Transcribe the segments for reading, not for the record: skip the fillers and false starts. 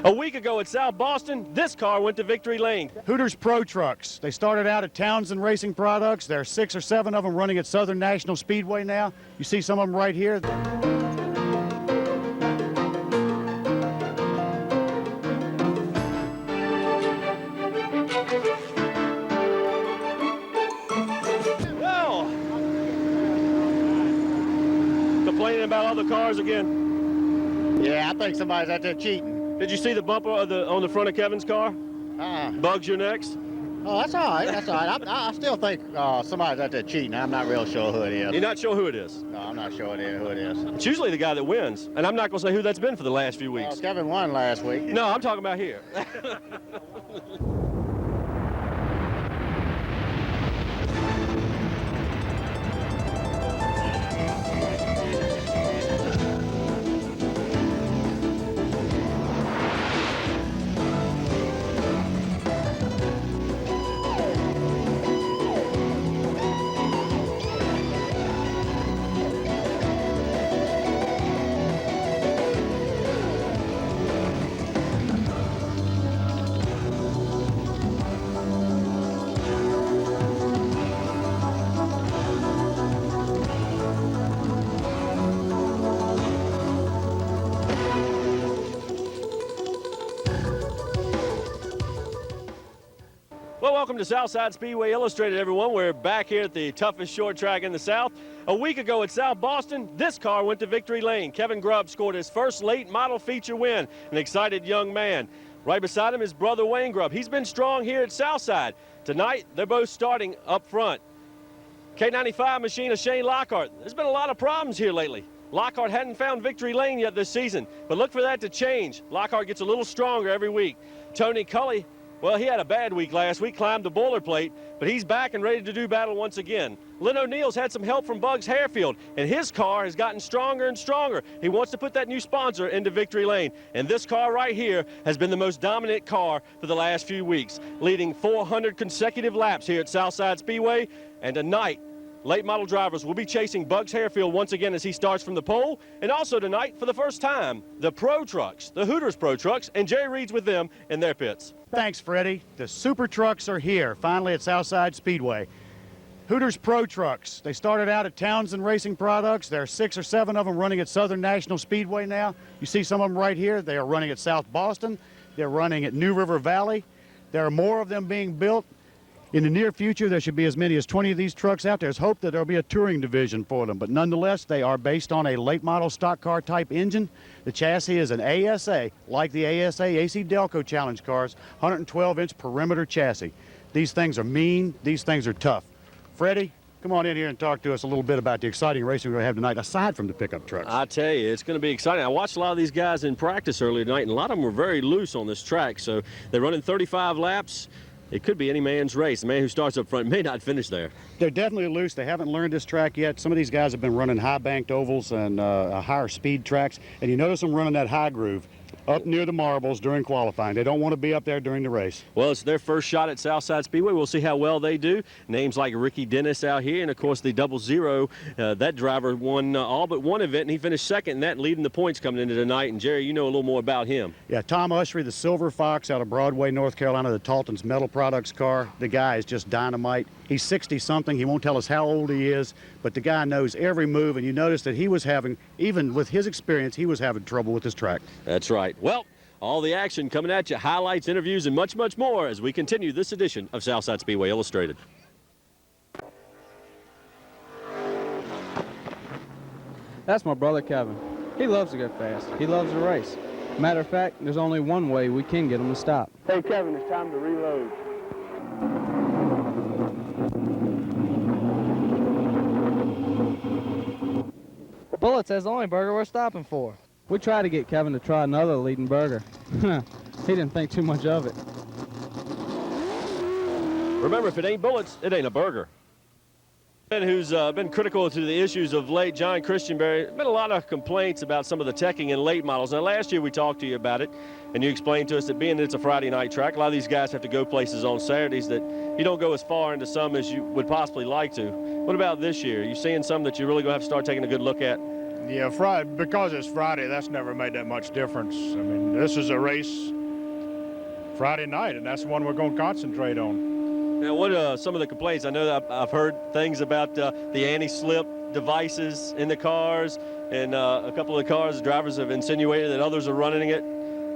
A week ago at South Boston, this car went to victory lane. Hooters Pro Trucks. They started out at Townsend Racing Products. There are 6 or 7 of them running at Southern National Speedway now. You see some of them right here. Well, complaining about other cars again. Yeah, I think somebody's out there cheating. Did you see the bumper on the front of Kevin's car? Bugs your necks? Oh, that's all right. That's all right. I still think somebody's out there cheating. I'm not real sure who it is. You're not sure who it is? No, I'm not sure who it is. It's usually the guy that wins, and I'm not going to say who that's been for the last few weeks. Well, Kevin won last week. No, I'm talking about here. Well, welcome to Southside Speedway Illustrated, everyone. We're back here at the toughest short track in the South. A week ago at South Boston, this car went to victory lane. Kevin Grubb scored his first late model feature win, an excited young man. Right beside him is brother Wayne Grubb. He's been strong here at Southside. Tonight, they're both starting up front. K95 machine of Shane Lockhart. There's been a lot of problems here lately. Lockhart hadn't found victory lane yet this season, but look for that to change. Lockhart gets a little stronger every week. Tony Cully, well, he had a bad week last week, climbed the boilerplate, but he's back and ready to do battle once again. Lynn O'Neill's had some help from Bugs Harefield, and his car has gotten stronger and stronger. He wants to put that new sponsor into victory lane, and this car right here has been the most dominant car for the last few weeks, leading 400 consecutive laps here at Southside Speedway, and tonight, late model drivers will be chasing Bugs Harefield once again as he starts from the pole. And also tonight, for the first time, the Pro Trucks, the Hooters Pro Trucks, and Jerry Reed's with them in their pits. Thanks, Freddie. The Super Trucks are here, finally at Southside Speedway. Hooters Pro Trucks. They started out at Townsend Racing Products. There are 6 or 7 of them running at Southern National Speedway now. You see some of them right here. They are running at South Boston. They're running at New River Valley. There are more of them being built. In the near future, there should be as many as 20 of these trucks out there. There's hope that there'll be a touring division for them, but nonetheless, they are based on a late model stock car type engine. The chassis is an ASA, like the ASA AC Delco Challenge cars, 112-inch perimeter chassis. These things are mean, these things are tough. Freddie, come on in here and talk to us a little bit about the exciting racing we're going to have tonight, aside from the pickup trucks. I tell you, it's going to be exciting. I watched a lot of these guys in practice earlier tonight, and a lot of them were very loose on this track, so they're running 35 laps. It could be any man's race. The man who starts up front may not finish there. They're definitely loose. They haven't learned this track yet. Some of these guys have been running high-banked ovals and higher speed tracks, and you notice them running that high groove up near the marbles during qualifying. They don't want to be up there during the race. Well, it's their first shot at Southside Speedway. We'll see how well they do. Names like Ricky Dennis out here, and of course the 00, that driver won all but one event, and he finished second in that, leading the points coming into tonight. And Jerry, you know a little more about him. Yeah, Tom Ushery, the Silver Fox out of Broadway, North Carolina, the Talton's Metal Products car. The guy is just dynamite. He's 60-something. He won't tell us how old he is, but the guy knows every move, and you notice that he was having, even with his experience, he was having trouble with this track. That's right. Well, all the action coming at you, highlights, interviews, and much, much more as we continue this edition of Southside Speedway Illustrated. That's my brother Kevin. He loves to go fast. He loves to race. Matter of fact, there's only one way we can get him to stop. Hey Kevin, it's time to reload. Bullets, that's the only burger we're stopping for. We tried to get Kevin to try another leading burger. He didn't think too much of it. Remember, if it ain't bullets, it ain't a burger. Who's been critical to the issues of late, John Christianberry. There's been a lot of complaints about some of the teching in late models. Now, last year we talked to you about it, and you explained to us that being that it's a Friday night track, a lot of these guys have to go places on Saturdays that you don't go as far into some as you would possibly like to. What about this year? Are you seeing some that you're really going to have to start taking a good look at? Yeah, Friday, because it's Friday, that's never made that much difference. I mean, this is a race Friday night, and that's the one we're going to concentrate on. Now, what are some of the complaints? I know that I've heard things about the anti-slip devices in the cars, and a couple of the cars, the drivers have insinuated that others are running it.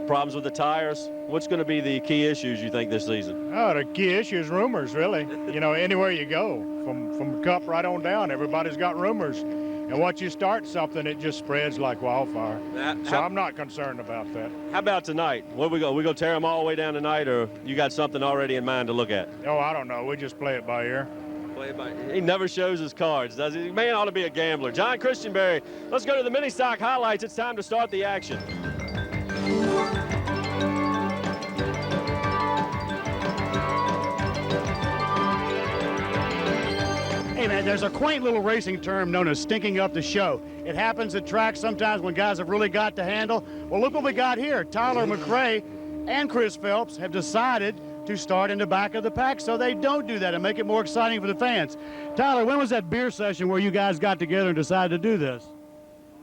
Problems with the tires. What's going to be the key issues you think this season? Oh, the key issue is rumors, really. You know, anywhere you go, from the Cup right on down, everybody's got rumors. And once you start something, it just spreads like wildfire. So I'm not concerned about that. How about tonight? Where we go? We go tear them all the way down tonight, or you got something already in mind to look at? Oh, I don't know. We just play it by ear. He never shows his cards, does he? Man ought to be a gambler. John Christianberry, let's go to the mini stock highlights. It's time to start the action. Hey man, there's a quaint little racing term known as stinking up the show. It happens at tracks sometimes when guys have really got to handle. Well, look what we got here. Tyler McRae and Chris Phelps have decided to start in the back of the pack so they don't do that and make it more exciting for the fans. Tyler, when was that beer session where you guys got together and decided to do this?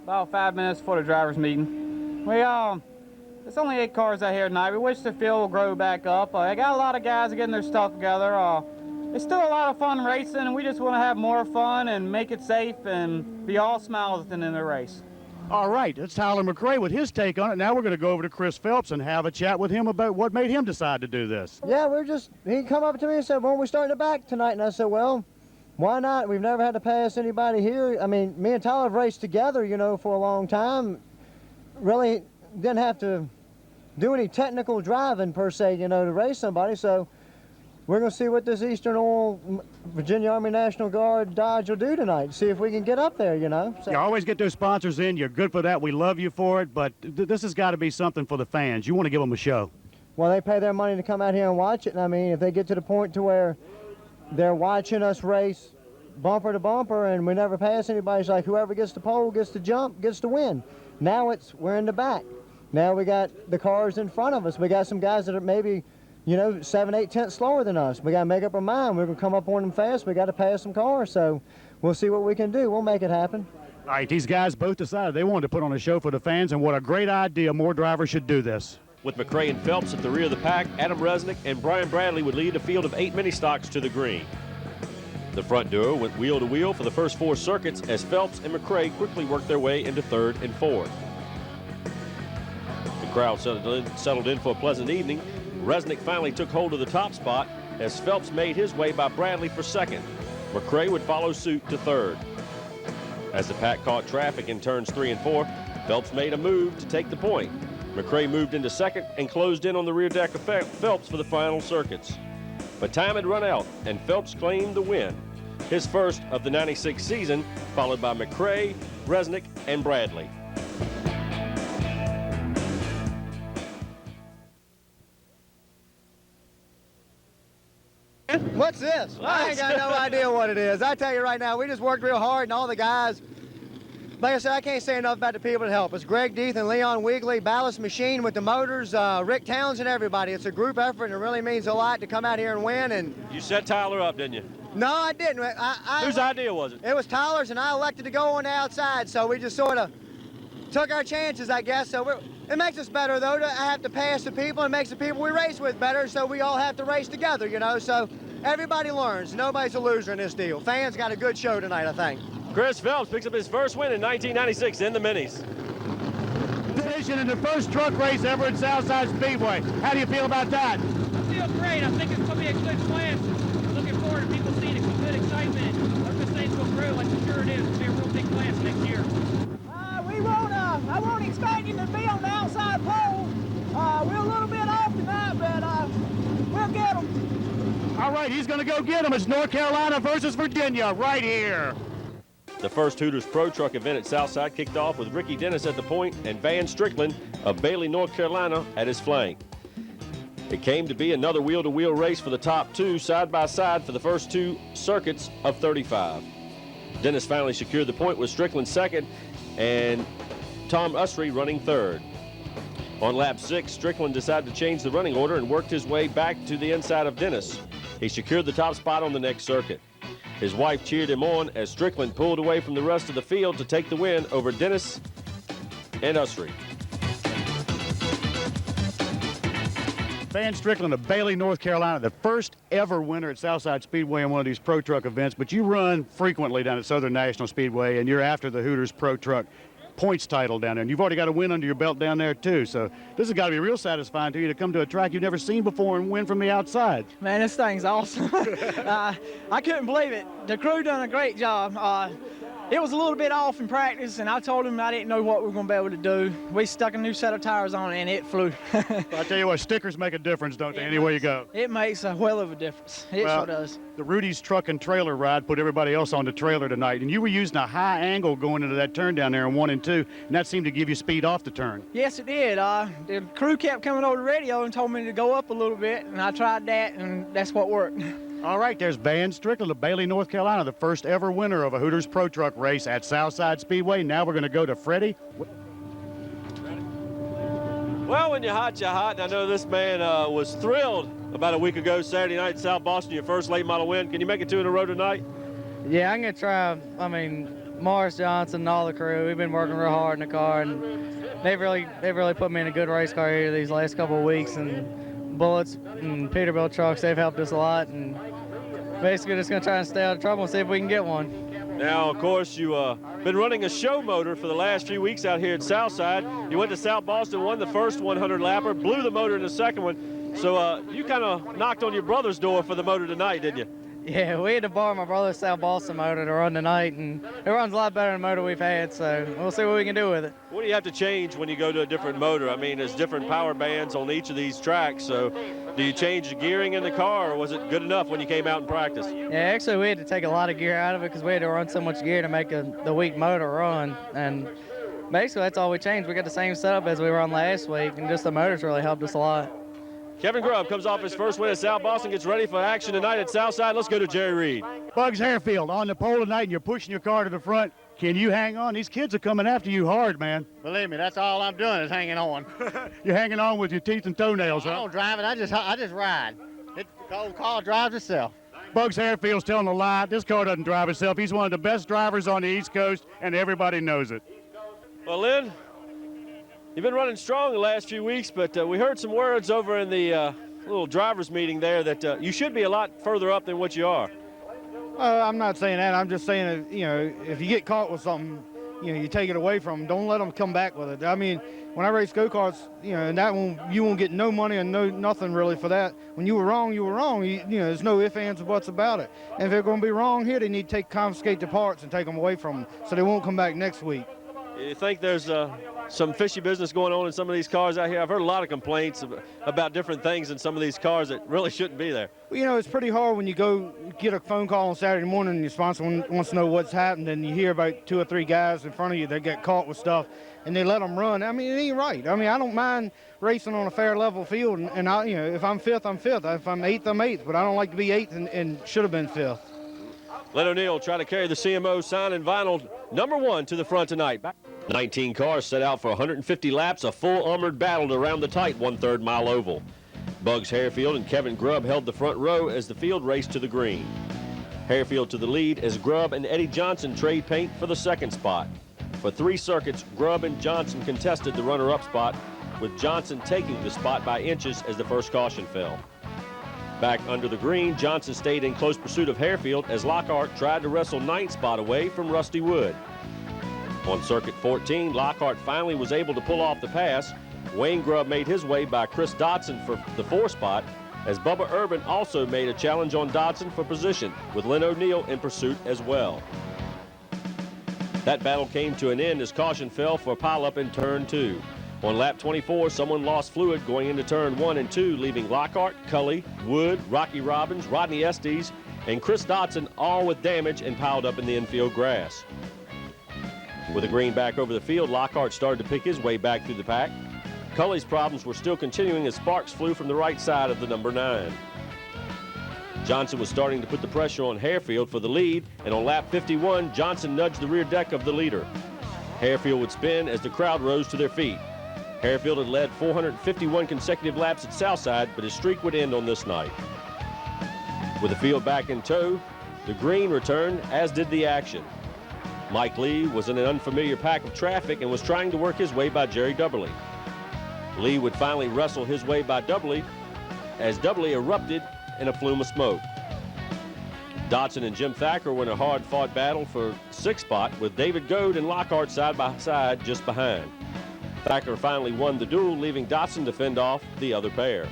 About 5 minutes before the driver's meeting. There's only 8 cars out here tonight. We wish the field will grow back up. I got a lot of guys getting their stuff together. It's still a lot of fun racing, and we just want to have more fun and make it safe and be all smiles at the end of the race. All right, that's Tyler McRae with his take on it. Now we're going to go over to Chris Phelps and have a chat with him about what made him decide to do this. Yeah, he come up to me and said, "Well, we're starting the back tonight." And I said, "Well, why not? We've never had to pass anybody here. I mean, me and Tyler have raced together, for a long time. Really didn't have to do any technical driving per se, to race somebody. So we're going to see what this Eastern Oil Virginia Army National Guard Dodge will do tonight. See if we can get up there, So. You always get those sponsors in. You're good for that. We love you for it. But this has got to be something for the fans. You want to give them a show. Well, they pay their money to come out here and watch it. And I mean, if they get to the point to where they're watching us race bumper to bumper and we never pass anybody, it's like whoever gets the pole, gets to jump, gets to win. Now we're in the back. Now we got the cars in front of us. We got some guys that are maybe 7, 8 tenths slower than us. We got to make up our mind. We're going to come up on them fast. We got to pass some cars. So we'll see what we can do. We'll make it happen. All right, these guys both decided they wanted to put on a show for the fans, and what a great idea. More drivers should do this. With McRae and Phelps at the rear of the pack, Adam Resnick and Brian Bradley would lead a field of 8 mini stocks to the green. The front duo went wheel to wheel for the first 4 circuits as Phelps and McRae quickly worked their way into 3rd and 4th. The crowd settled in for a pleasant evening. Resnick finally took hold of the top spot as Phelps made his way by Bradley for 2nd. McRae would follow suit to 3rd. As the pack caught traffic in turns 3 and 4, Phelps made a move to take the point. McRae moved into 2nd and closed in on the rear deck of Phelps for the final circuits. But time had run out and Phelps claimed the win, his first of the '96 season, followed by McRae, Resnick, and Bradley. What's this? I ain't got no idea what it is. I tell you right now, we just worked real hard, and all the guys, like I said, I can't say enough about the people that help us. Greg Deeth and Leon Weegley, Ballast Machine with the motors, Rick Townsend, everybody. It's a group effort, and it really means a lot to come out here and win. And you set Tyler up, didn't you? No, I didn't. Whose idea was it? It was Tyler's, and I elected to go on the outside, so we just sort of took our chances, I guess. So it makes us better, though, to have to pass the people. It makes the people we race with better, so we all have to race together, So everybody learns. Nobody's a loser in this deal. Fans got a good show tonight, I think. Chris Phelps picks up his first win in 1996 in the minis. Decision in the first truck race ever at Southside Speedway. How do you feel about that? I feel great. I think it's going to be a good class. I'm looking forward to people seeing some good excitement. I hope this thing's going to grow like I'm sure it is. It's going to be a real big class next year. I won't expect you to be on the outside pole. We're a little bit off tonight, but we'll get them. All right, he's going to go get them. It's North Carolina versus Virginia right here. The first Hooters Pro Truck event at Southside kicked off with Ricky Dennis at the point and Van Strickland of Bailey, North Carolina at his flank. It came to be another wheel-to-wheel race for the top 2 side by side for the first 2 circuits of 35. Dennis finally secured the point with Strickland 2nd and Tom Usry running 3rd. On lap 6, Strickland decided to change the running order and worked his way back to the inside of Dennis. He secured the top spot on the next circuit. His wife cheered him on as Strickland pulled away from the rest of the field to take the win over Dennis and Usry. Van Strickland of Bailey, North Carolina, the first ever winner at Southside Speedway in one of these Pro Truck events, but you run frequently down at Southern National Speedway, and you're after the Hooters Pro Truck points title down there, and you've already got a win under your belt down there too, so this has got to be real satisfying to you to come to a track you've never seen before and win from the outside. Man, this thing's awesome. I couldn't believe it. The crew done a great job. It was a little bit off in practice, and I told them I didn't know what we were going to be able to do. We stuck a new set of tires on it, and it flew. I tell you what, stickers make a difference, don't they, anywhere you go? It makes a whale of a difference. It sure does. The Rudy's truck and trailer ride put everybody else on the trailer tonight, and you were using a high angle going into that turn down there in 1 and 2, and that seemed to give you speed off the turn. Yes, it did. The crew kept coming over the radio and told me to go up a little bit, and I tried that, and that's what worked. All right, there's Van Strickland of Bailey, North Carolina, the first ever winner of a Hooters Pro Truck race at Southside Speedway. Now we're going to go to Freddie. Well, when you're hot, you're hot. And I know this man was thrilled about a week ago, Saturday night in South Boston, your first late model win. Can you make it 2 in a row tonight? Yeah, I'm going to try. I mean, Morris Johnson and all the crew, we've been working real hard in the car, and they've really put me in a good race car here these last couple of weeks. And Bullets and Peterbilt trucks, they've helped us a lot, and basically just going to try and stay out of trouble and see if we can get one. Now, of course, you been running a show motor for the last few weeks out here at Southside. You went to South Boston, won the first 100-lapper, blew the motor in the second one. So you kind of knocked on your brother's door for the motor tonight, didn't you? Yeah, we had to borrow my brother's South Boston motor to run tonight, and it runs a lot better than the motor we've had, so we'll see what we can do with it. What do you have to change when you go to a different motor? I mean, there's different power bands on each of these tracks, so do you change the gearing in the car, or was it good enough when you came out in practice? Yeah, actually we had to take a lot of gear out of it because we had to run so much gear to make the weak motor run, and basically that's all we changed. We got the same setup as we run last week, and just the motors really helped us a lot. Kevin Grubb comes off his first win at South Boston, gets ready for action tonight at Southside. Let's go to Jerry Reed. Bugs Harefield on the pole tonight, and you're pushing your car to the front. Can you hang on? These kids are coming after you hard, man. Believe me, that's all I'm doing is hanging on. You're hanging on with your teeth and toenails, huh? I don't drive it, I just ride. The old car drives itself. Bugs Harefield's telling a lie. This car doesn't drive itself. He's one of the best drivers on the East Coast, and everybody knows it. Well, Lynn, you've been running strong the last few weeks, but we heard some words over in the little drivers meeting there that you should be a lot further up than what you are. I'm not saying that. I'm just saying that, if you get caught with something, you take it away from them. Don't let them come back with it. I mean, when I race go-karts, and that one, you won't get no money and nothing really for that. When you were wrong, you were wrong. There's no ifs, ands, or buts about it. And if they're going to be wrong here, they need to confiscate the parts and take them away from them so they won't come back next week. You think there's some fishy business going on in some of these cars out here? I've heard a lot of complaints about different things in some of these cars that really shouldn't be there. Well, it's pretty hard when you go get a phone call on Saturday morning and your sponsor wants to know what's happened, and you hear about 2 or 3 guys in front of you that get caught with stuff, and they let them run. I mean, it ain't right. I mean, I don't mind racing on a fair level field, and I, if I'm 5th, I'm 5th. If I'm 8th, I'm 8th, but I don't like to be 8th and should have been 5th. Len O'Neill trying to carry the CMO sign and vinyl #1 to the front tonight. 19 cars set out for 150 laps, a full armored battle around the tight 1/3 mile oval. Bugs Harefield and Kevin Grubb held the front row as the field raced to the green. Harefield to the lead as Grubb and Eddie Johnson trade paint for the second spot. For 3 circuits, Grubb and Johnson contested the runner-up spot, with Johnson taking the spot by inches as the first caution fell. Back under the green, Johnson stayed in close pursuit of Harefield as Lockhart tried to wrestle 9th spot away from Rusty Wood. On circuit 14, Lockhart finally was able to pull off the pass. Wayne Grubb made his way by Chris Dodson for the 4th spot, as Bubba Urban also made a challenge on Dodson for position, with Len O'Neill in pursuit as well. That battle came to an end as caution fell for a pileup in turn 2. On lap 24, someone lost fluid going into turn 1 and 2, leaving Lockhart, Cully, Wood, Rocky Robbins, Rodney Estes, and Chris Dodson all with damage and piled up in the infield grass. With the green back over the field, Lockhart started to pick his way back through the pack. Cully's problems were still continuing as sparks flew from the right side of the number 9. Johnson was starting to put the pressure on Harefield for the lead, and on lap 51, Johnson nudged the rear deck of the leader. Harefield would spin as the crowd rose to their feet. Harefield had led 451 consecutive laps at Southside, but his streak would end on this night. With the field back in tow, The green returned, as did the action. Mike Lee was in an unfamiliar pack of traffic and was trying to work his way by Jerry Dubberly. Lee would finally wrestle his way by Dubberly as Dubberly erupted in a flume of smoke. Dodson and Jim Thacker were in a hard-fought battle for sixth spot with David Goad and Lockhart side by side just behind. Thacker finally won the duel, leaving Dodson to fend off the other pair.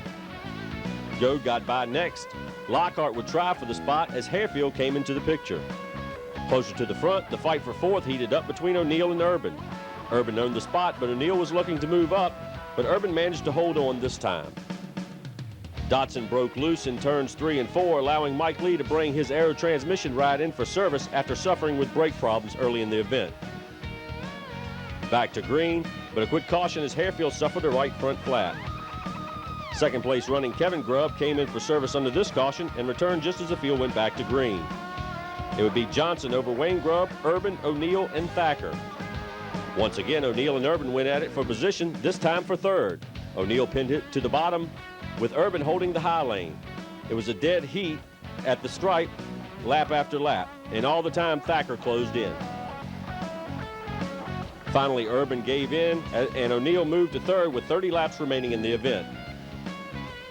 Goad got by next. Lockhart would try for the spot as Harefield came into the picture. Closer to the front, the fight for fourth heated up between O'Neill and Urban. Urban owned the spot, but O'Neill was looking to move up, but Urban managed to hold on this time. Dodson broke loose in turns 3 and 4, allowing Mike Lee to bring his aero transmission ride in for service after suffering with brake problems early in the event. Back to green, but a quick caution as Harefield suffered a right front flat. Second place running Kevin Grubb came in for service under this caution and returned just as the field went back to green. It would be Johnson over Wayne Grubb, Urban, O'Neill, and Thacker. Once again, O'Neill and Urban went at it for position, this time for third. O'Neill pinned it to the bottom, with Urban holding the high lane. It was a dead heat at the stripe, lap after lap, and all the time Thacker closed in. Finally, Urban gave in, and O'Neill moved to third with 30 laps remaining in the event.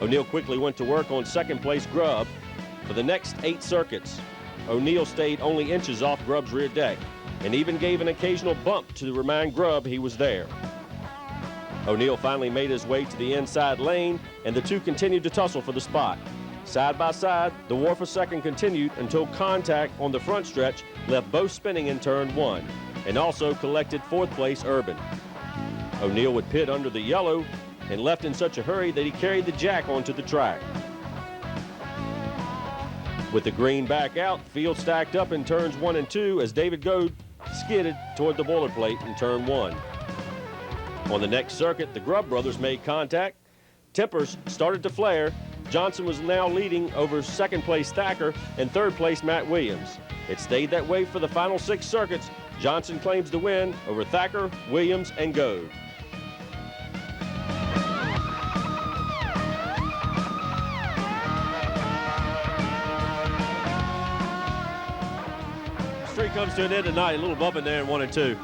O'Neill quickly went to work on second place Grubb. For the next 8 circuits, O'Neill stayed only inches off Grubb's rear deck and even gave an occasional bump to remind Grubb he was there. O'Neill finally made his way to the inside lane, and the two continued to tussle for the spot. Side by side, the war for second continued until contact on the front stretch left both spinning in turn 1, and also collected fourth place Urban. O'Neill would pit under the yellow and left in such a hurry that he carried the jack onto the track. With the green back out, the field stacked up in turns 1 and 2 as David Goad skidded toward the boilerplate in turn 1. On the next circuit, the Grubb brothers made contact. Tempers started to flare. Johnson was now leading over second place Thacker and third place Matt Williams. It stayed that way for the final 6 circuits. Johnson claims the win over Thacker, Williams, and Goad. Street comes to an end tonight. A little bump in there in 1 and 2.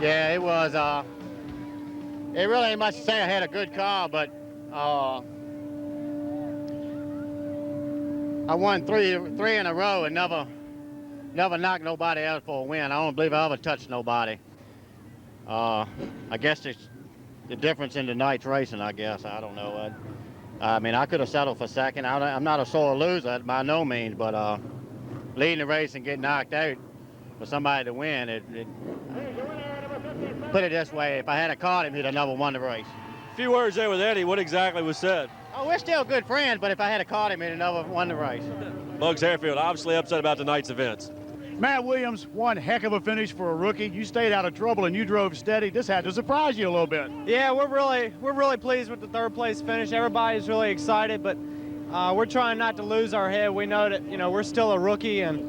Yeah, it was. It really ain't much to say. I had a good car, but I won three in a row and never knocked nobody out for a win. I don't believe I ever touched nobody. I guess it's the difference in tonight's racing, I guess. I don't know. I mean, I could have settled for second. I'm not a sore loser by no means, but leading the race and getting knocked out for somebody to win, put it this way, if I had caught him, he'd have never won the race. A few words there with Eddie. What exactly was said? Oh, we're still good friends, but if I had caught him, he'd have never won the race. Bugs Harefield obviously upset about tonight's events. Matt Williams, one heck of a finish for a rookie. You stayed out of trouble and you drove steady. This had to surprise you a little bit. Yeah, we're really pleased with the third place finish. Everybody's really excited, but we're trying not to lose our head. We know that we're still a rookie, and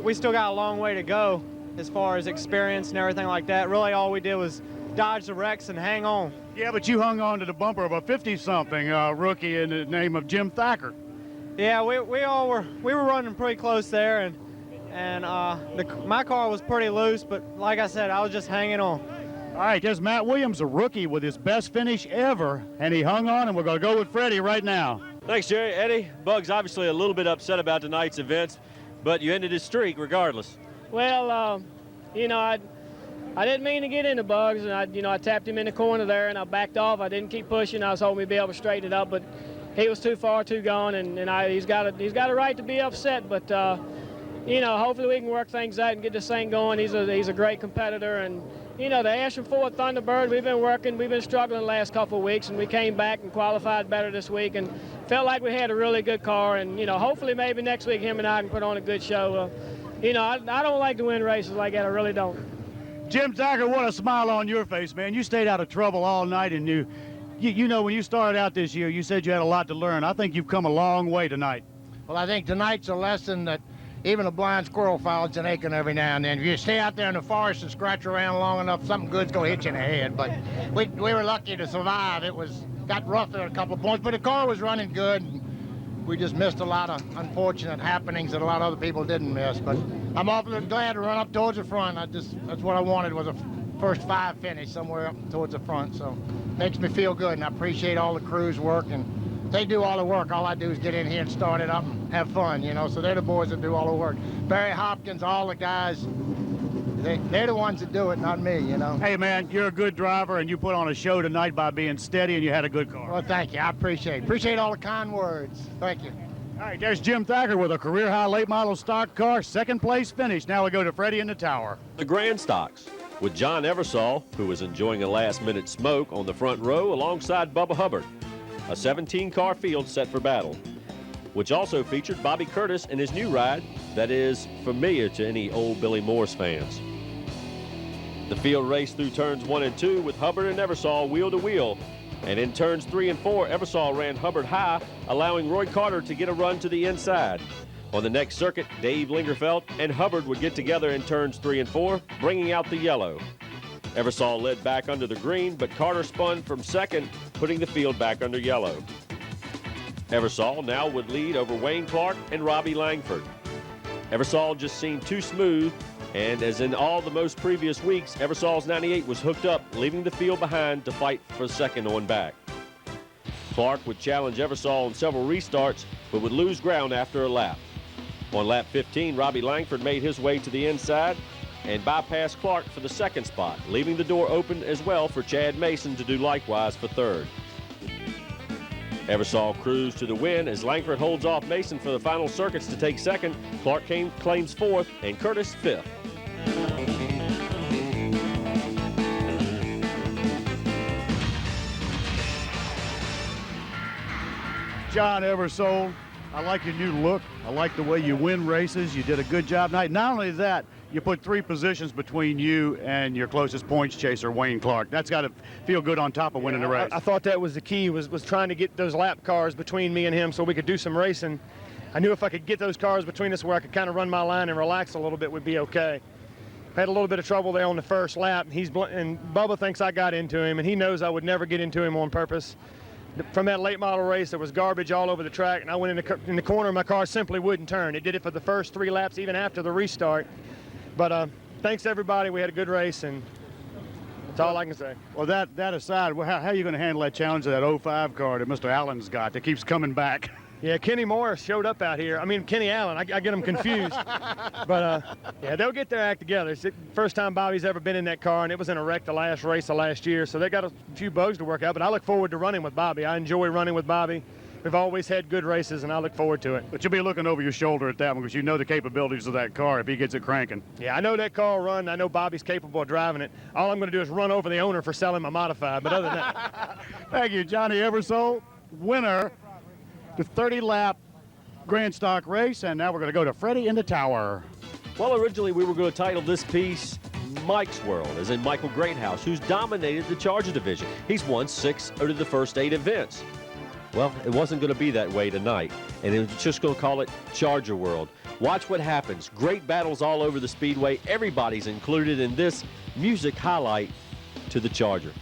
we still got a long way to go as far as experience and everything like that. Really, all we did was dodge the wrecks and hang on. Yeah, but you hung on to the bumper of a 50-something rookie in the name of Jim Thacker. Yeah, we were running pretty close there, and my car was pretty loose, but like I said, I was just hanging on. All right, there's Matt Williams, a rookie with his best finish ever, and he hung on, and we're going to go with Freddie right now. Thanks, Jerry. Eddie, Bugs obviously a little bit upset about tonight's events, but you ended his streak regardless. Well, I didn't mean to get into Bugs, and I tapped him in the corner there, and I backed off. I didn't keep pushing. I was hoping he'd be able to straighten it up, but he was too far, too gone, and he's got a right to be upset. But hopefully we can work things out and get this thing going. He's a great competitor, and the Ashland Ford Thunderbird, we've been struggling the last couple of weeks, and we came back and qualified better this week, and felt like we had a really good car, and hopefully maybe next week him and I can put on a good show. I don't like to win races like that. I really don't. Jim Thacker, what a smile on your face, man. You stayed out of trouble all night, and when you started out this year, you said you had a lot to learn. I think you've come a long way tonight. Well, I think tonight's a lesson that even a blind squirrel follows an acorn every now and then. If you stay out there in the forest and scratch around long enough, something good's going to hit you in the head. But we were lucky to survive. Got rough at a couple of points, but the car was running good. We just missed a lot of unfortunate happenings that a lot of other people didn't miss. But I'm awfully glad to run up towards the front. That's what I wanted, was a first 5 finish somewhere up towards the front. So makes me feel good, and I appreciate all the crew's work. And they do all the work. All I do is get in here and start it up and have fun, you know. So they're the boys that do all the work. Barry Hopkins, all the guys, they're the ones that do it, not me, you know. Hey, man, you're a good driver, and you put on a show tonight by being steady, and you had a good car. Well, thank you. I appreciate it. Appreciate all the kind words. Thank you. All right, there's Jim Thacker with a career-high late model stock car, second place finish. Now we go to Freddie in the tower. The Grand Stocks with John Eversole, who was enjoying a last-minute smoke on the front row alongside Bubba Hubbard. A 17-car field set for battle, which also featured Bobby Curtis in his new ride that is familiar to any old Billy Morris fans. The field raced through turns 1 and 2 with Hubbard and Eversole wheel to wheel. And in turns 3 and 4, Eversole ran Hubbard high, allowing Roy Carter to get a run to the inside. On the next circuit, Dave Lingerfeld and Hubbard would get together in turns 3 and 4, bringing out the yellow. Eversole led back under the green, but Carter spun from second, putting the field back under yellow. Eversole now would lead over Wayne Clark and Robbie Langford. Eversole just seemed too smooth, and as in all the most previous weeks, Eversole's 98 was hooked up, leaving the field behind to fight for second on back. Clark would challenge Eversole in several restarts, but would lose ground after a lap. On lap 15, Robbie Langford made his way to the inside and bypassed Clark for the second spot, leaving the door open as well for Chad Mason to do likewise for third. Eversole cruised to the win as Langford holds off Mason for the final circuits to take second. Clark claims fourth and Curtis fifth. John Eversole, I like your new look. I like the way you win races. You did a good job tonight. Not only that, you put 3 positions between you and your closest points chaser, Wayne Clark. That's got to feel good on top of winning the race. I thought that was the key, was trying to get those lap cars between me and him so we could do some racing. I knew if I could get those cars between us where I could kind of run my line and relax a little bit, would be okay. I had a little bit of trouble there on the first lap, and Bubba thinks I got into him, and he knows I would never get into him on purpose. From that late model race, there was garbage all over the track, and I went in the corner, and my car simply wouldn't turn. It did it for the first 3 laps, even after the restart. But thanks to everybody. We had a good race, and that's all I can say. Well, that aside, how are you going to handle that challenge of that 05 car that Mr. Allen's got that keeps coming back? Yeah, Kenny Morris showed up out here. I mean, Kenny Allen. I get them confused. But, yeah, they'll get their act together. It's the first time Bobby's ever been in that car, and it was in a wreck the last race of last year. So they got a few bugs to work out, but I look forward to running with Bobby. I enjoy running with Bobby. We've always had good races, and I look forward to it. But you'll be looking over your shoulder at that one because you know the capabilities of that car if he gets it cranking. Yeah, I know that car will run. I know Bobby's capable of driving it. All I'm going to do is run over the owner for selling my modified, but other than that. Thank you, Johnny Eversole, winner, the 30-lap Grand Stock race, and now we're going to go to Freddie in the tower. Well, originally we were going to title this piece Mike's World, as in Michael Greathouse, who's dominated the Charger division. He's won 6 out of the first 8 events. Well, it wasn't going to be that way tonight, and it was just going to call it Charger World. Watch what happens. Great battles all over the Speedway. Everybody's included in this music highlight to the Chargers.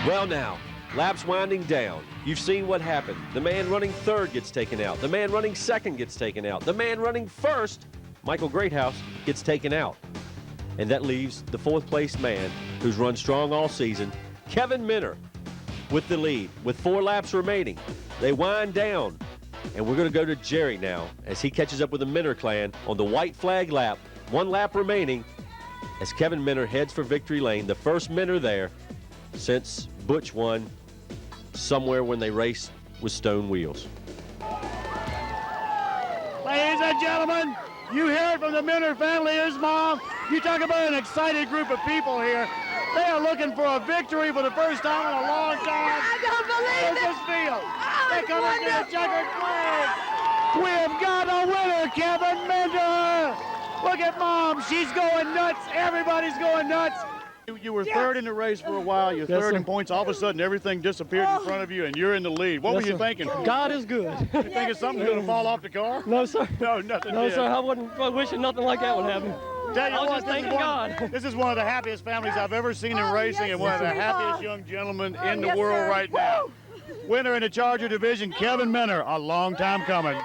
Well now, laps winding down. You've seen what happened. The man running third gets taken out. The man running second gets taken out. The man running first, Michael Greathouse, gets taken out. And that leaves the 4th place man who's run strong all season, Kevin Minner, with the lead with 4 laps remaining. They wind down, and we're going to go to Jerry now as he catches up with the Minner clan on the white flag lap. 1 lap remaining as Kevin Minner heads for victory lane, the first Minner there since Butch won somewhere when they raced with stone wheels. Ladies and gentlemen, you hear it from the Minner family. Here's Mom. You talk about an excited group of people here. They are looking for a victory for the first time in a long time. I don't believe it. This field. They come into the checkered flag. We have got a winner, Kevin Minter. Look at Mom. She's going nuts. Everybody's going nuts. You were third in the race for a while. You're third in points. All of a sudden, everything disappeared in front of you, and you're in the lead. What were you thinking? God is good. You thinking something's going to fall off the car? No, sir. No, nothing No, did. sir. I wasn't wishing nothing like that would happen. Tell you I was what, just thanking God. This is one of the happiest families I've ever seen in racing, and one of the happiest young gentlemen in the world right now. Winner in the Charger division, Kevin Minter, a long time coming.